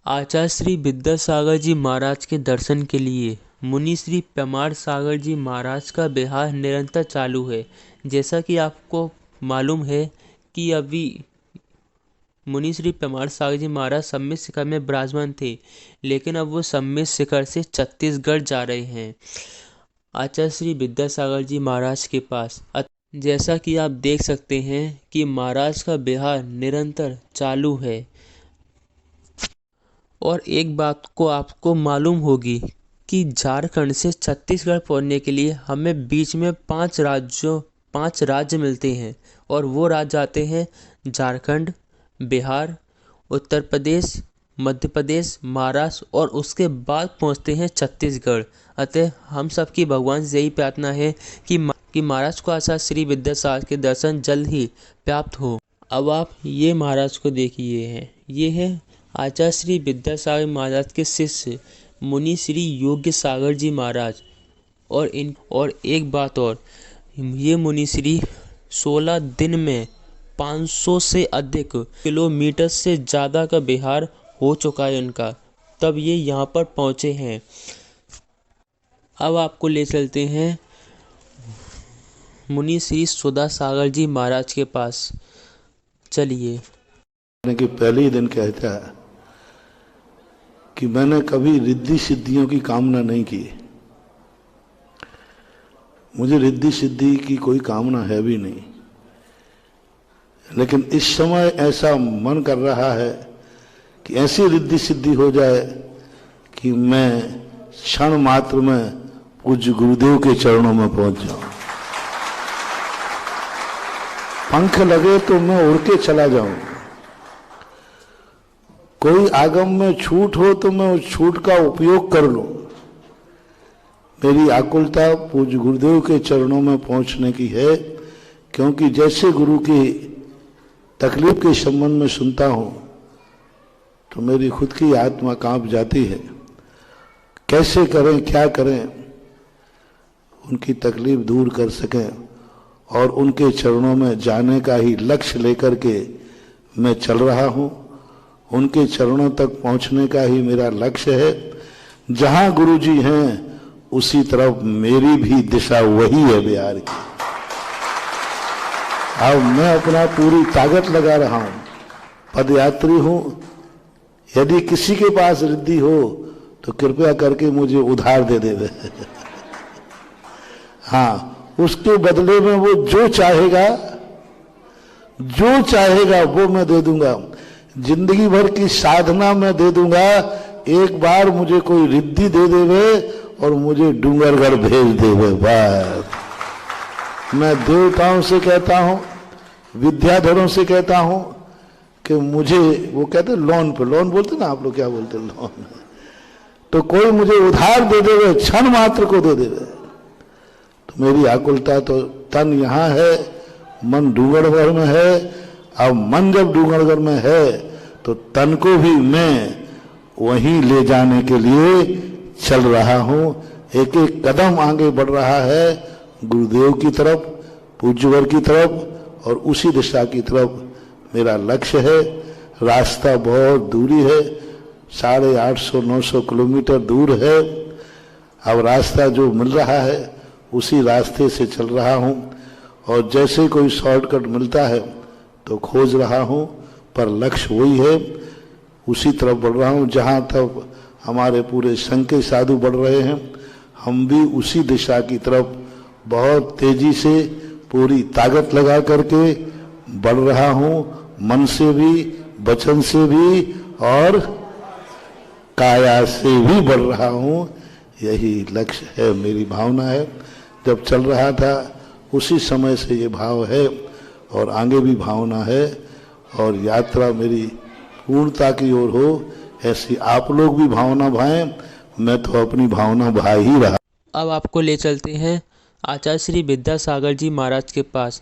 आचार्य श्री विद्यासागर जी महाराज के दर्शन के लिए मुनि श्री पेमार सागर जी महाराज का विहार निरंतर चालू है। जैसा कि आपको मालूम है कि अभी मुनि श्री पेमार सागर जी महाराज सम्मित शिखर में विराजमान थे, लेकिन अब वो सम्मित शिखर से छत्तीसगढ़ जा रहे हैं आचार्य श्री विद्यासागर जी महाराज के पास। जैसा कि आप देख सकते हैं कि महाराज का विहार निरंतर चालू है। और एक बात को आपको मालूम होगी कि झारखंड से छत्तीसगढ़ पहुंचने के लिए हमें बीच में 5 राज्य मिलते हैं, और वो राज्य आते हैं झारखंड, बिहार, उत्तर प्रदेश, मध्य प्रदेश, महाराष्ट्र, और उसके बाद पहुंचते हैं छत्तीसगढ़। अतः हम सबकी भगवान से यही प्रार्थना है कि महाराज को आचार्य श्री विद्यासागर के दर्शन जल्द ही प्राप्त हो। अब आप ये महाराज को देखिए, ये है आचार्य श्री विद्यासागर महाराज के शिष्य मुनि श्री योग्य सागर जी महाराज। और एक बात और, ये मुनि श्री 16 दिन में 500 से अधिक किलोमीटर से ज़्यादा का विहार हो चुका है इनका, तब ये यहाँ पर पहुँचे हैं। अब आपको ले चलते हैं मुनि श्री सुधा सागर जी महाराज के पास। चलिए। कि पहले ही दिन कहता है कि मैंने कभी रिद्धि सिद्धियों की कामना नहीं की, मुझे रिद्धि सिद्धि की कोई कामना है भी नहीं, लेकिन इस समय ऐसा मन कर रहा है कि ऐसी रिद्धि सिद्धि हो जाए कि मैं क्षण मात्र में पूज्य गुरुदेव के चरणों में पहुंच जाऊं। पंख लगे तो मैं उड़ के चला जाऊं। कोई आगम में छूट हो तो मैं उस छूट का उपयोग कर लूं। मेरी आकुलता पूज्य गुरुदेव के चरणों में पहुंचने की है, क्योंकि जैसे गुरु की तकलीफ के संबंध में सुनता हूं तो मेरी खुद की आत्मा कांप जाती है। कैसे करें, क्या करें, उनकी तकलीफ दूर कर सकें, और उनके चरणों में जाने का ही लक्ष्य लेकर के मैं चल रहा हूं। उनके चरणों तक पहुंचने का ही मेरा लक्ष्य है। जहां गुरु जी हैं उसी तरफ मेरी भी दिशा वही है बिहार की। अब मैं अपना पूरी ताकत लगा रहा हूं, पदयात्री हूं। यदि किसी के पास रिद्धि हो तो कृपया करके मुझे उधार दे देवे। हाँ, उसके बदले में वो जो चाहेगा वो मैं दे दूंगा। जिंदगी भर की साधना मैं दे दूंगा। एक बार मुझे कोई रिद्धि दे देवे और मुझे डूंगरगढ़ भेज देवे। बस मैं देवताओं से कहता हूं, विद्याधरों से कहता हूं कि मुझे, वो कहते लोन पे, लोन बोलते ना आप लोग, क्या बोलते लोन, तो कोई मुझे उधार दे देवे, क्षण मात्र को दे देवे। तो मेरी आकुलता तो तन यहाँ है, मन डूंगरगढ़ में है। अब मन जब डूंगरगढ़ में है तो तन को भी मैं वहीं ले जाने के लिए चल रहा हूं। एक एक कदम आगे बढ़ रहा है गुरुदेव की तरफ, पूज्यवर की तरफ, और उसी दिशा की तरफ मेरा लक्ष्य है। रास्ता बहुत दूरी है, 850-900 किलोमीटर दूर है। अब रास्ता जो मिल रहा है उसी रास्ते से चल रहा हूं, और जैसे कोई शॉर्टकट मिलता है तो खोज रहा हूं, पर लक्ष्य वही है, उसी तरफ बढ़ रहा हूं। जहां तक हमारे पूरे संघ के साधु बढ़ रहे हैं, हम भी उसी दिशा की तरफ बहुत तेजी से पूरी ताकत लगा करके बढ़ रहा हूं, मन से भी, वचन से भी और काया से भी बढ़ रहा हूं। यही लक्ष्य है, मेरी भावना है। जब चल रहा था उसी समय से ये भाव है, और आगे भी भावना है, और यात्रा मेरी पूर्णता की ओर हो, ऐसी आप लोग भी भावना भाएं। मैं तो अपनी भावना भा ही रहा। अब आपको ले चलते हैं आचार्य श्री विद्यासागर जी महाराज के पास।